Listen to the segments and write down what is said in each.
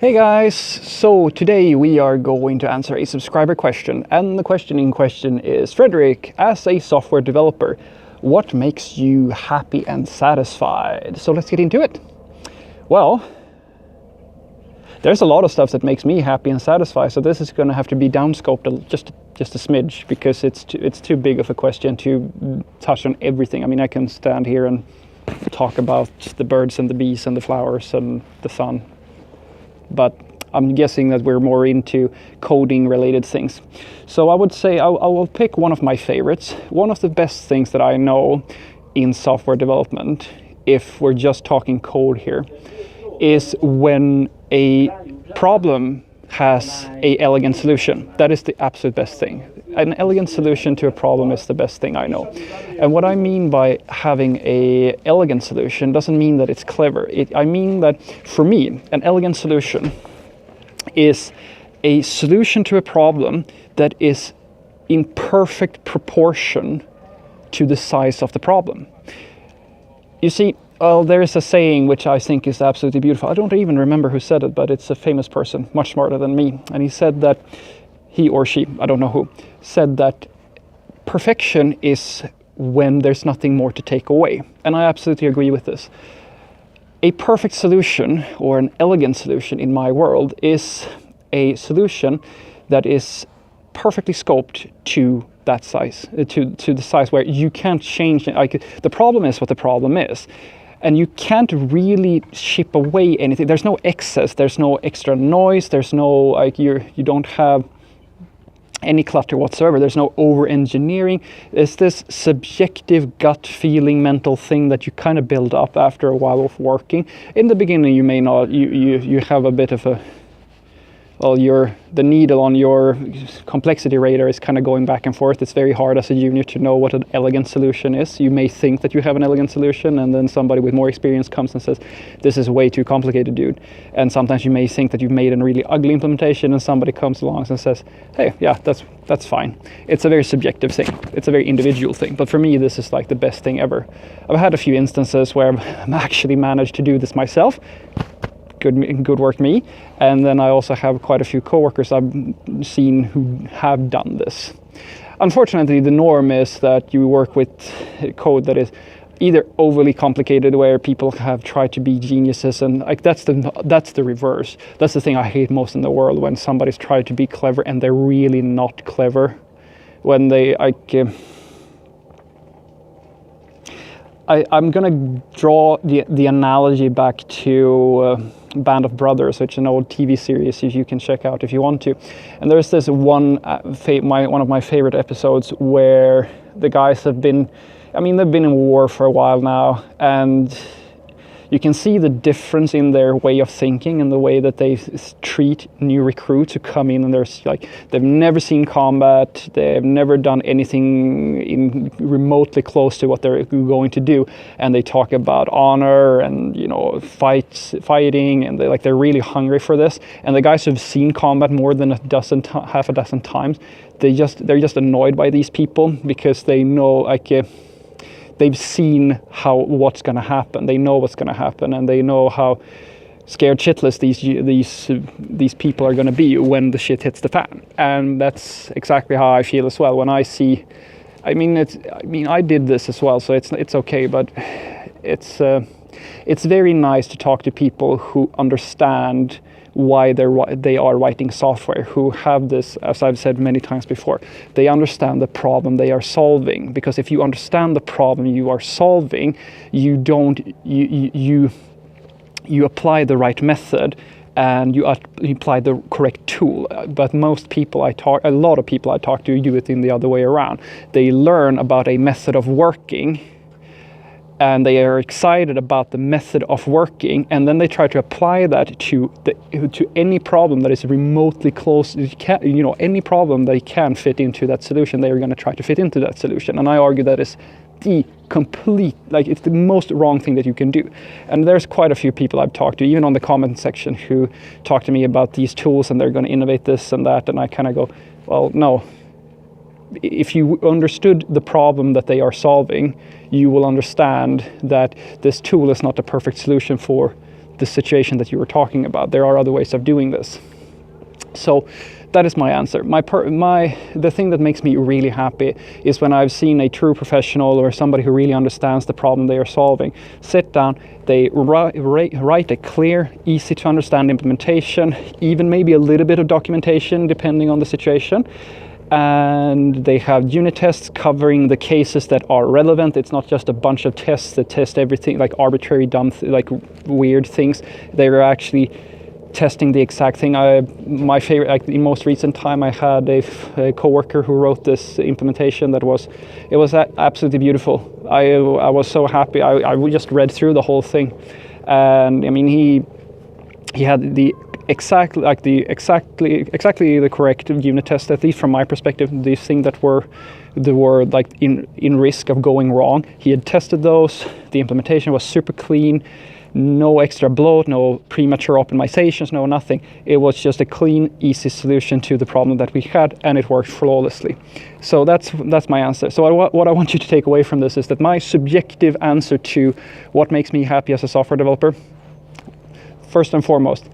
Hey guys, so today we are going to answer a subscriber question, and the question in question is, Frederick, as a software developer, what makes you happy and satisfied? So let's get into it. Well, there's a lot of stuff that makes me happy and satisfied, so this is going to have to be downscoped just a smidge, because it's too big of a question to touch on everything. I mean, I can stand here and talk about the birds and the bees and the flowers and the sun, but I'm guessing that we're more into coding related things. So I would say I will pick one of my favorites. One of the best things that I know in software development, if we're just talking code here, is when a problem has an elegant solution. That is the absolute best thing. An elegant solution to a problem is the best thing I know. And what I mean by having an elegant solution doesn't mean that it's clever. I mean that for me, an elegant solution is a solution to a problem that is in perfect proportion to the size of the problem. You see, there is a saying which I think is absolutely beautiful. I don't even remember who said it, but it's a famous person, much smarter than me. And he said that, he or she, I don't know who, said that perfection is when there's nothing more to take away. And I absolutely agree with this. A perfect solution, or an elegant solution in my world, is a solution that is perfectly scoped to that size, to the size where you can't change it. The problem is what the problem is. And you can't really chip away anything. There's no excess, there's no extra noise, there's no, you don't have any clutter whatsoever. There's no over-engineering. It's this subjective gut feeling mental thing that you kind of build up after a while of working. In the beginning you may not, you have a bit of a, well, the needle on your complexity radar is kind of going back and forth. It's very hard as a junior to know what an elegant solution is. You may think that you have an elegant solution, and then somebody with more experience comes and says, this is way too complicated, dude. And sometimes you may think that you've made a really ugly implementation, and somebody comes along and says, hey, yeah, that's fine. It's a very subjective thing. It's a very individual thing. But for me, this is like the best thing ever. I've had a few instances where I've actually managed to do this myself. Good work me. And then I also have quite a few coworkers I've seen who have done this. Unfortunately, the norm is that you work with code that is either overly complicated, where people have tried to be geniuses, and like that's the reverse. That's the thing I hate most in the world, when somebody's tried to be clever and they're really not clever. When they I'm gonna draw the analogy back to Band of Brothers, which is an old TV series you can check out if you want to. And there's this one of my favorite episodes where the guys have been, they've been in war for a while now, and you can see the difference in their way of thinking and the way that they treat new recruits who come in, and they've never seen combat, they've never done anything remotely close to what they're going to do, and they talk about honor and fighting, and they're really hungry for this. And the guys who've seen combat more than half a dozen times, they're just annoyed by these people, because they know they've seen what's going to happen. They know what's going to happen, and they know how scared shitless these people are going to be when the shit hits the fan. And that's exactly how I feel as well when I see. I did this as well, so it's okay. But it's very nice to talk to people who understand why they are writing software, who have this, as I've said many times before, they understand the problem they are solving. Because if you understand the problem you are solving, you apply the right method, and you apply the correct tool. But a lot of people I talk to do it in the other way around. They learn about a method of working, and they are excited about the method of working, and then they try to apply that to any problem that is remotely close. Any problem they can fit into that solution, they are going to try to fit into that solution. And I argue that is the complete, it's the most wrong thing that you can do. And there's quite a few people I've talked to, even on the comment section, who talk to me about these tools and they're going to innovate this and that, and I kind of go, well, no. If you understood the problem that they are solving, you will understand that this tool is not the perfect solution for the situation that you were talking about. There are other ways of doing this. So that is my answer. The thing that makes me really happy is when I've seen a true professional or somebody who really understands the problem they are solving sit down, they write a clear, easy to understand implementation, even maybe a little bit of documentation depending on the situation, and they have unit tests covering the cases that are relevant. It's not just a bunch of tests that test everything, like arbitrary, dumb, like weird things. They're actually testing the exact thing. My favorite, like in most recent time, I had a coworker who wrote this implementation that was absolutely beautiful. I was so happy. I just read through the whole thing, and I mean he had exactly the correct unit test, at least from my perspective. These things that were like in risk of going wrong, he had tested those. The implementation was super clean. No extra bloat, no premature optimizations, no nothing. It was just a clean, easy solution to the problem that we had, and it worked flawlessly. So that's my answer. So what I want you to take away from this is that my subjective answer to what makes me happy as a software developer, first and foremost,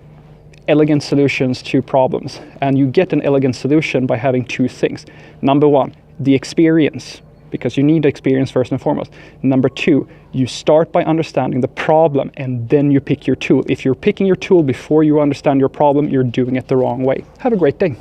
elegant solutions to problems. And you get an elegant solution by having two things. Number one, the experience, because you need experience first and foremost. Number two, you start by understanding the problem and then you pick your tool. If you're picking your tool before you understand your problem, you're doing it the wrong way. Have a great day.